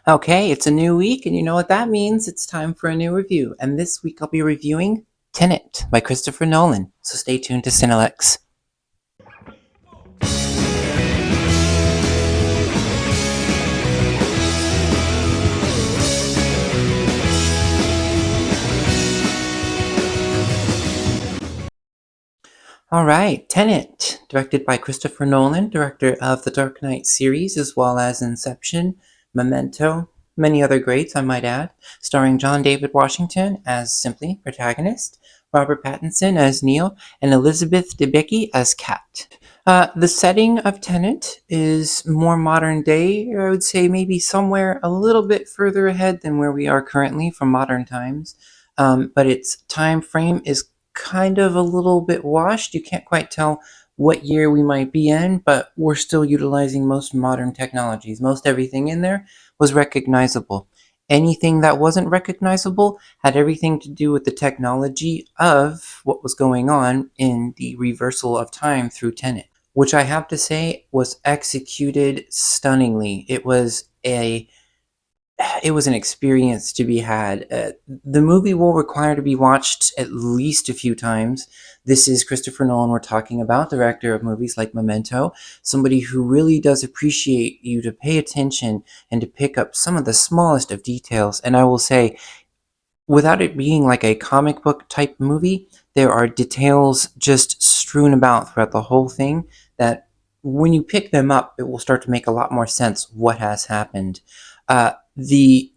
Okay, it's a new week, and you know what that means. It's time for a new review. And this week I'll be reviewing Tenet by Christopher Nolan. So stay tuned to CineLex. All right, Tenet, directed by Christopher Nolan, director of the Dark Knight series, as well as Inception, Memento, many other greats, I might add, starring John David Washington as simply protagonist, Robert Pattinson as Neil, and Elizabeth Debicki as Kat. The setting of Tenet is more modern day, I would say maybe somewhere a little bit further ahead than where we are currently from modern times. But its time frame is kind of a little bit washed. You can't quite tell what year we might be in, but we're still utilizing most modern technologies. Most everything in there was recognizable. Anything that wasn't recognizable had everything to do with the technology of what was going on in the reversal of time through Tenet, which I have to say was executed stunningly. It was an experience to be had. The movie will require to be watched at least a few times. This is Christopher Nolan we're talking about, director of movies like Memento, somebody who really does appreciate you to pay attention and to pick up some of the smallest of details. And I will say, without it being like a comic book type movie, there are details just strewn about throughout the whole thing that when you pick them up, it will start to make a lot more sense what has happened. The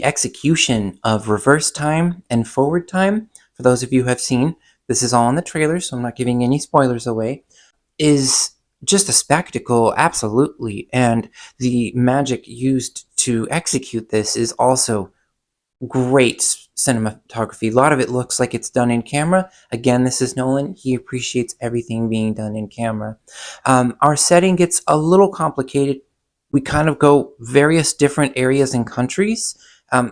execution of reverse time and forward time, for those of you who have seen, this is all in the trailer, so I'm not giving any spoilers away, is just a spectacle, absolutely. And the magic used to execute this is also great cinematography. A lot of it looks like it's done in camera. Again, this is Nolan. He appreciates everything being done in camera. Our setting gets a little complicated. We kind of go various different areas and countries.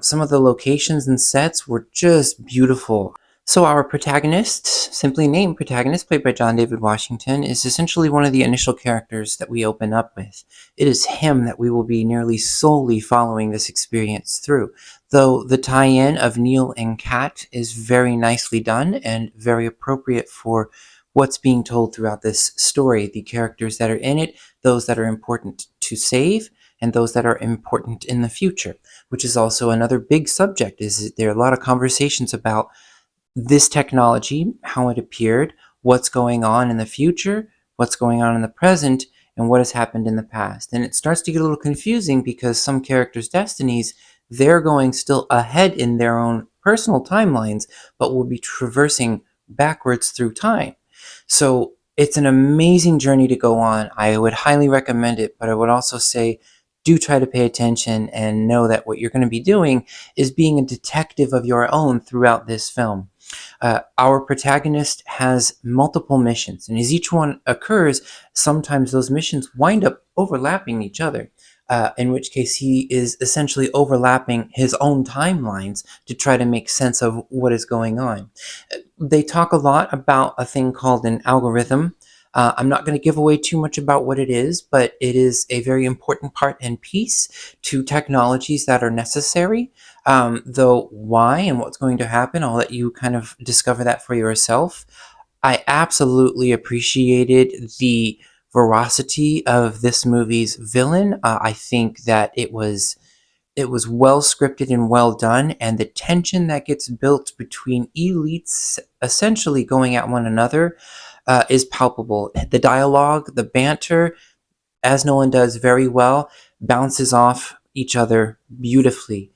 Some of the locations and sets were just beautiful. So our protagonist, simply named protagonist, played by John David Washington, is essentially one of the initial characters that we open up with. It is him that we will be nearly solely following this experience through, though the tie-in of Neil and Kat is very nicely done and very appropriate for what's being told throughout this story, the characters that are in it, those that are important to save, and those that are important in the future, which is also another big subject. Is there are a lot of conversations about this technology, how it appeared, what's going on in the future, what's going on in the present, and what has happened in the past. And it starts to get a little confusing because some characters' destinies, they're going still ahead in their own personal timelines, but will be traversing backwards through time. So it's an amazing journey to go on. I would highly recommend it, but I would also say do try to pay attention and know that what you're going to be doing is being a detective of your own throughout this film. Our protagonist has multiple missions, and as each one occurs, sometimes those missions wind up overlapping each other, in which case he is essentially overlapping his own timelines to try to make sense of what is going on. They talk a lot about a thing called an algorithm. I'm not going to give away too much about what it is, but it is a very important part and piece to technologies that are necessary. Though why and what's going to happen, I'll let you kind of discover that for yourself. I absolutely appreciated the veracity of this movie's villain. I think that it was well scripted and well done, and the tension that gets built between elites essentially going at one another is palpable. The dialogue, the banter, as Nolan does very well, bounces off each other beautifully.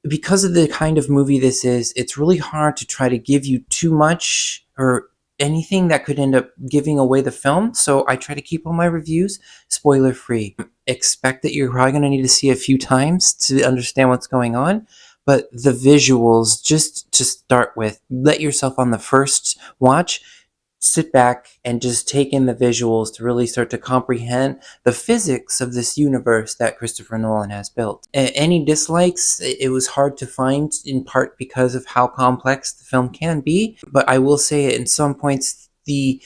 Because of the kind of movie this is, it's really hard to try to give you too much or anything that could end up giving away the film, so I try to keep all my reviews spoiler free. Expect that you're probably going to need to see a few times to understand what's going on, but the visuals, just to start with, let yourself on the first watch sit back and just take in the visuals to really start to comprehend the physics of this universe that Christopher Nolan has built. Any dislikes, it was hard to find, in part because of how complex the film can be, but I will say in some points the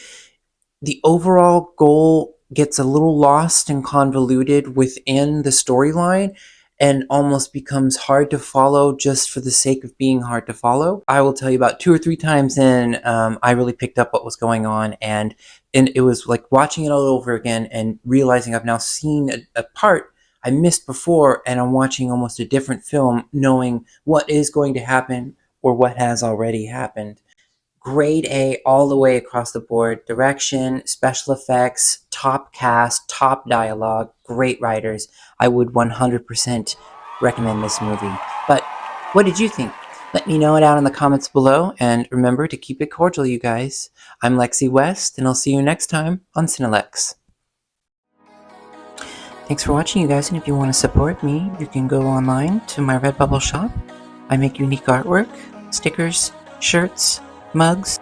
overall goal gets a little lost and convoluted within the storyline, and almost becomes hard to follow just for the sake of being hard to follow. I will tell you about 2 or 3 times in, I really picked up what was going on, and it was like watching it all over again and realizing I've now seen a part I missed before, and I'm watching almost a different film, knowing what is going to happen or what has already happened. Grade A all the way across the board. Direction, special effects, top cast, top dialogue, great writers. I would 100% recommend this movie. But what did you think? Let me know it out in the comments below, and remember to keep it cordial, you guys. I'm Lexi West, and I'll see you next time on CineLex. Thanks for watching, you guys, and if you want to support me, you can go online to my Redbubble shop. I make unique artwork, stickers, shirts, mugs.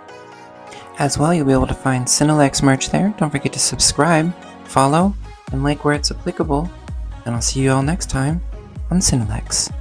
As well, you'll be able to find CineLex merch there. Don't forget to subscribe, follow, and like where it's applicable. And I'll see you all next time on CineLex.